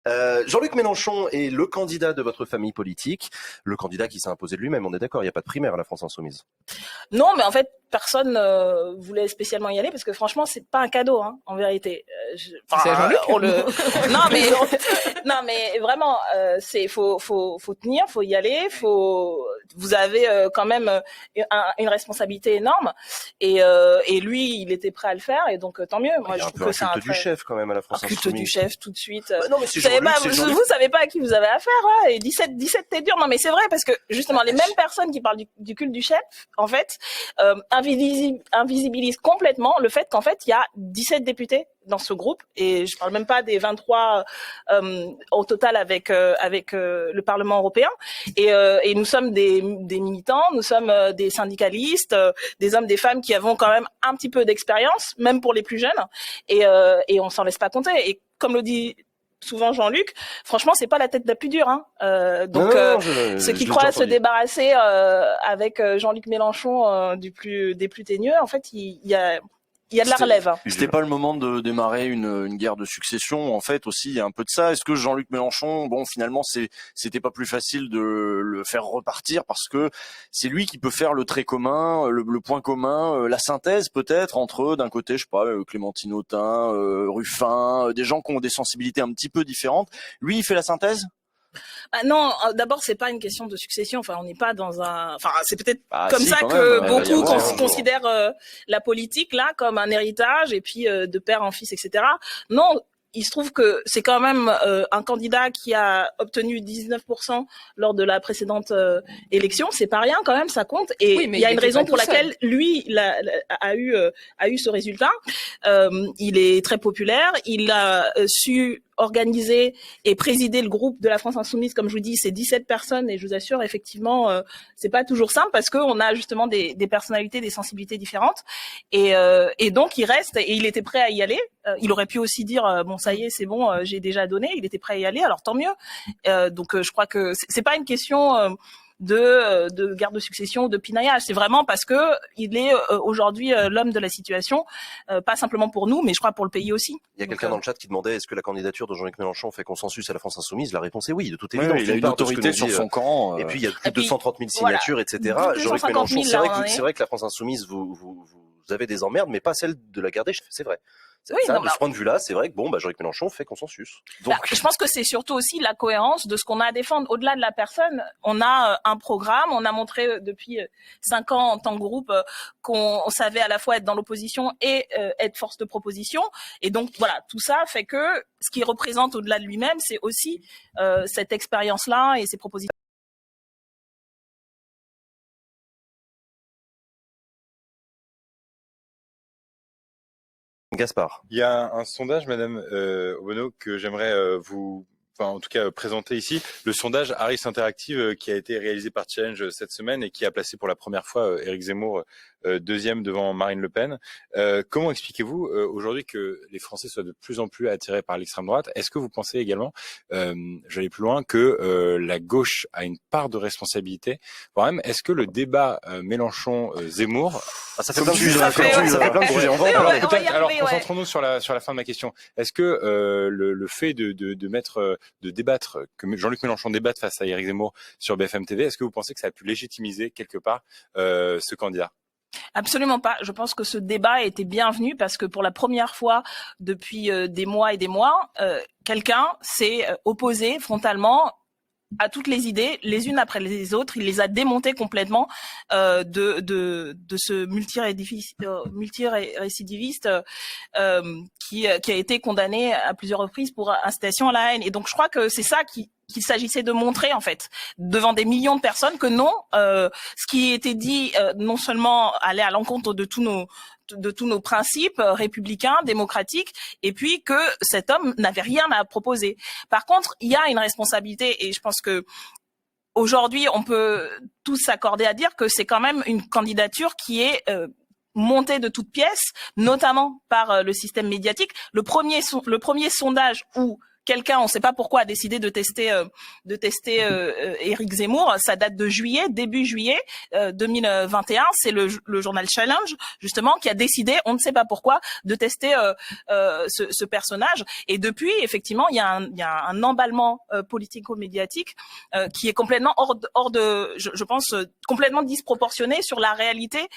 Jean-Luc Mélenchon est le candidat de votre famille politique, le candidat qui s'est imposé de lui-même, on est d'accord, il n'y a pas de primaire à la France Insoumise. Non, mais en fait, personne voulait spécialement y aller parce que franchement, c'est pas un cadeau, hein, en vérité. C'est Jean-Luc. Non, mais vraiment, faut tenir, faut y aller, vous avez quand même une responsabilité énorme et lui, il était prêt à le faire et donc tant mieux. Moi, je trouve que c'est un culte du chef quand même à la France Insoumise. Culte du chef tout de suite. Non, mais vous savez pas à qui vous avez affaire, hein, et 17 t'es dur. Non, mais c'est vrai parce que justement, les mêmes personnes qui parlent du culte du chef, en fait, invisibilisent complètement le fait qu'en fait, il y a 17 députés dans ce groupe et je parle même pas des 23 au total avec le Parlement européen et nous sommes des militants, nous sommes des syndicalistes, des hommes, des femmes qui avons quand même un petit peu d'expérience, même pour les plus jeunes et on s'en laisse pas compter et comme le dit souvent Jean-Luc, franchement, c'est pas la tête la plus dure, hein. Ceux qui croient se débarrasser avec Jean-Luc Mélenchon des plus teigneux, en fait, il y a de la relève. C'était pas le moment de démarrer une guerre de succession, en fait, aussi, il y a un peu de ça. Est-ce que Jean-Luc Mélenchon, bon, finalement, c'était pas plus facile de le faire repartir parce que c'est lui qui peut faire le trait commun, le point commun, la synthèse, peut-être, entre, d'un côté, je sais pas, Clémentine Autain, Ruffin, des gens qui ont des sensibilités un petit peu différentes. Lui, il fait la synthèse? Non, d'abord c'est pas une question de succession. Enfin, on n'est pas dans un. Enfin, c'est peut-être si, ça que beaucoup considèrent la politique là comme un héritage et puis de père en fils, etc. Non. Il se trouve que c'est quand même un candidat qui a obtenu 19% lors de la précédente élection. C'est pas rien quand même, ça compte. Et oui, il y a une raison pour laquelle lui a eu ce résultat. Il est très populaire. Il a su organiser et présider le groupe de la France Insoumise, comme je vous dis, c'est 17 personnes et je vous assure, effectivement, c'est pas toujours simple parce qu'on a justement des personnalités, des sensibilités différentes et donc il reste et il était prêt à y aller. Il aurait pu aussi dire bon ça y est, c'est bon, j'ai déjà donné. Il était prêt à y aller, alors tant mieux. Donc je crois que c'est pas une question de guerre de succession, de pinaillage. C'est vraiment parce que il est aujourd'hui l'homme de la situation, pas simplement pour nous, mais je crois pour le pays aussi. Il y a quelqu'un dans le chat qui demandait est-ce que la candidature de Jean-Luc Mélenchon fait consensus à la France Insoumise. La réponce est oui, de toute évidence. Il a une autorité sur son camp. Et puis il y a plus de 230 000 signatures, etc. Jean-Luc Mélenchon, c'est vrai que la France Insoumise, vous avez des emmerdes, mais pas celle de la guerre des chefs, c'est vrai. De ce point de vue-là, c'est vrai que Jean-Luc Mélenchon fait consensus. Donc, je pense que c'est surtout aussi la cohérence de ce qu'on a à défendre. Au-delà de la personne, on a un programme, on a montré depuis 5 ans en tant que groupe qu'on savait à la fois être dans l'opposition et être force de proposition. Et donc voilà, tout ça fait que ce qu'il représente au-delà de lui-même, c'est aussi cette expérience-là et ces propositions. Gaspard. Il y a un sondage, Madame Obono, que j'aimerais en tout cas présenter ici. Le sondage Harris Interactive qui a été réalisé par Challenge cette semaine et qui a placé pour la première fois Éric Zemmour deuxième devant Marine Le Pen. Comment expliquez-vous aujourd'hui que les Français soient de plus en plus attirés par l'extrême droite? Est-ce que vous pensez également, j'allais plus loin, que la gauche a une part de responsabilité? Voire même, est-ce que le débat Mélenchon-Zemmour... ça fait plein de sujets. On va en parler. Alors, concentrons-nous sur la fin de ma question. Est-ce que le fait de débattre, que Jean-Luc Mélenchon débatte face à Éric Zemmour sur BFM TV, est-ce que vous pensez que ça a pu légitimiser quelque part ce candidat? Absolument pas. Je pense que ce débat était bienvenu parce que pour la première fois depuis des mois et des mois, quelqu'un s'est opposé frontalement à toutes les idées, les unes après les autres. Il les a démontées complètement de ce multirécidiviste qui a été condamné à plusieurs reprises pour incitation à la haine. Et donc je crois que c'est ça qu'il s'agissait de montrer en fait devant des millions de personnes que non, ce qui était dit non seulement allait à l'encontre de tous nos principes républicains, démocratiques, et puis que cet homme n'avait rien à proposer. Par contre, il y a une responsabilité, et je pense que aujourd'hui, on peut tous s'accorder à dire que c'est quand même une candidature qui est montée de toutes pièces, notamment par le système médiatique. Le premier sondage où quelqu'un, on ne sait pas pourquoi, a décidé de tester Éric Zemmour. Ça date de début juillet 2021. C'est le journal Challenge, justement, qui a décidé, on ne sait pas pourquoi, de tester ce personnage. Et depuis, effectivement, il y a un emballement politico-médiatique qui est complètement hors de, je pense, complètement disproportionné sur la réalité,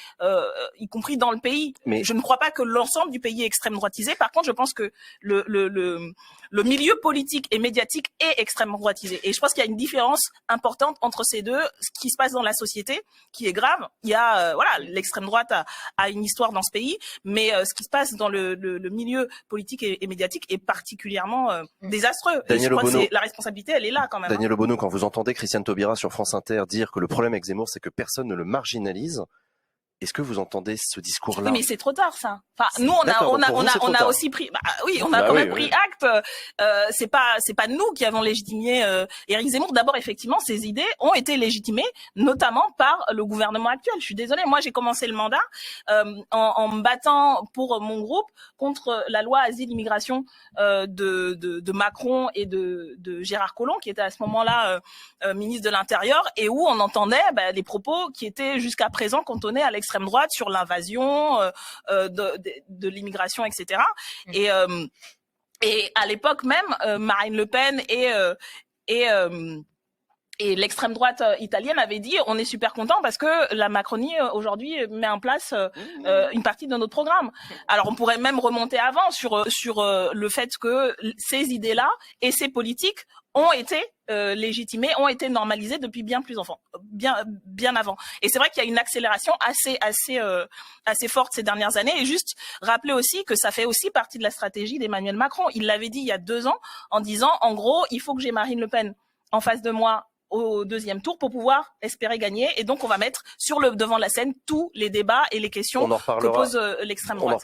y compris dans le pays. Mais je ne crois pas que l'ensemble du pays est extrême droitisé. Par contre, je pense que le milieu politique et médiatique est extrêmement droitisé. Et je pense qu'il y a une différence importante entre ces deux. Ce qui se passe dans la société, qui est grave. Il y a, l'extrême droite a une histoire dans ce pays, mais ce qui se passe dans le milieu politique et médiatique est particulièrement désastreux. Et je crois que la responsabilité, elle est là quand même. Daniel Obono, quand vous entendez Christiane Taubira sur France Inter dire que le problème avec Zemmour, c'est que personne ne le marginalise, est-ce que vous entendez ce discours-là? Oui, mais c'est trop tard, ça. Enfin, nous, on a aussi pris, pris acte. C'est pas nous qui avons légitimé Éric Zemmour. D'abord, effectivement, ces idées ont été légitimées, notamment par le gouvernement actuel. Je suis désolée. Moi, j'ai commencé le mandat en me battant pour mon groupe contre la loi asile-immigration de Macron et de Gérard Collomb, qui était à ce moment-là ministre de l'Intérieur, et où on entendait des propos qui étaient jusqu'à présent cantonnés à l'extrême droite sur l'invasion de l'immigration, etc. Et à l'époque même, Marine Le Pen et l'extrême droite italienne avait dit on est super content parce que la Macronie aujourd'hui met en place une partie de notre programme. Alors on pourrait même remonter avant sur le fait que ces idées-là et ces politiques ont été légitimées, ont été normalisées depuis bien avant. Et c'est vrai qu'il y a une accélération assez forte ces dernières années. Et juste rappeler aussi que ça fait aussi partie de la stratégie d'Emmanuel Macron. Il l'avait dit il y a 2 ans en disant en gros il faut que j'ai Marine Le Pen en face de moi au deuxième tour pour pouvoir espérer gagner. Et donc, on va mettre sur le devant de la scène tous les débats et les questions que pose l'extrême droite.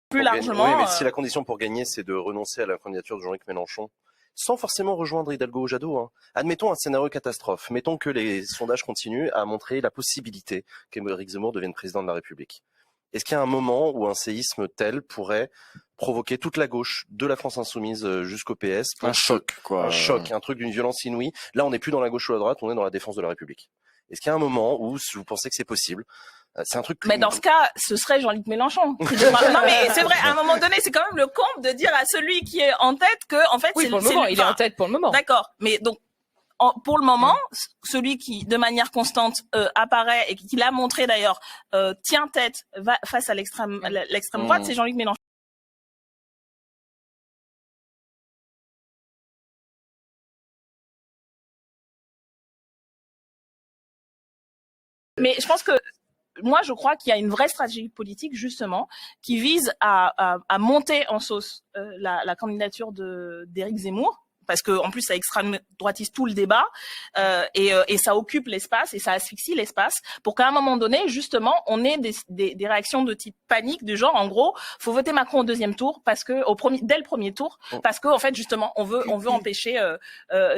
Plus largement. Oui, mais si la condition pour gagner, c'est de renoncer à la candidature de Jean-Luc Mélenchon, sans forcément rejoindre Hidalgo ou Jadot, hein. Admettons un scénario catastrophe. Mettons que les sondages continuent à montrer la possibilité qu'Éric Zemmour devienne président de la République. Est-ce qu'il y a un moment où un séisme tel pourrait provoquer toute la gauche, de la France insoumise jusqu'au PS? Un choc, quoi. Un choc, un truc d'une violence inouïe. Là, on n'est plus dans la gauche ou la droite, on est dans la défense de la République. Est-ce qu'il y a un moment où vous pensez que c'est possible? C'est un truc. Mais dans ce cas, ce serait Jean-Luc Mélenchon. Non, mais c'est vrai, à un moment donné, c'est quand même le comble de dire à celui qui est en tête que, en fait, oui, il est en tête pour le moment. D'accord. Mais donc, pour le moment, celui qui, de manière constante, apparaît et qui l'a montré d'ailleurs, tient tête face à l'extrême droite, c'est Jean-Luc Mélenchon. Mais je pense que moi, je crois qu'il y a une vraie stratégie politique, justement, qui vise à monter en sauce la candidature d'Éric Zemmour, parce que en plus, ça extrême droitise tout le débat, et ça occupe l'espace et ça asphyxie l'espace, pour qu'à un moment donné, justement, on ait des réactions de type panique, du genre, en gros, faut voter Macron au deuxième tour, parce que dès le premier tour, parce que en fait, justement, on veut empêcher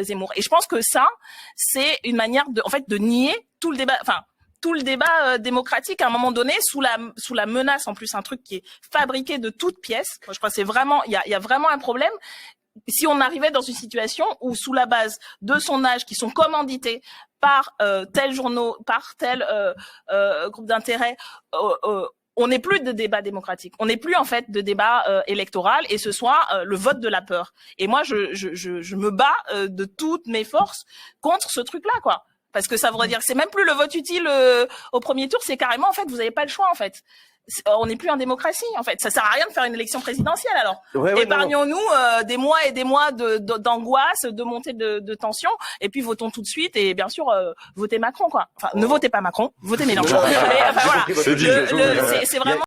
Zemmour. Et je pense que ça, c'est une manière de nier tout le débat, tout le débat démocratique à un moment donné sous la menace, en plus un truc qui est fabriqué de toutes pièces. Moi, je crois que c'est vraiment il y a vraiment un problème. Si on arrivait dans une situation où, sous la base de sondages qui sont commandités par tel journaux, par tel groupe d'intérêt, on n'est plus de débat démocratique, on n'est plus en fait de débat électoral, et ce soit le vote de la peur. Et moi, je me bats de toutes mes forces contre ce truc-là, quoi. Parce que ça voudrait dire que c'est même plus le vote utile au premier tour, c'est carrément, en fait, vous n'avez pas le choix, en fait. On n'est plus en démocratie, en fait. Ça sert à rien de faire une élection présidentielle, alors. Épargnons-nous des mois et des mois d'angoisse, de montée de tension, et puis votons tout de suite, et bien sûr, votez Macron, quoi. Enfin, ne votez pas Macron, votez Mélenchon. Mais, enfin, voilà. C'est vraiment...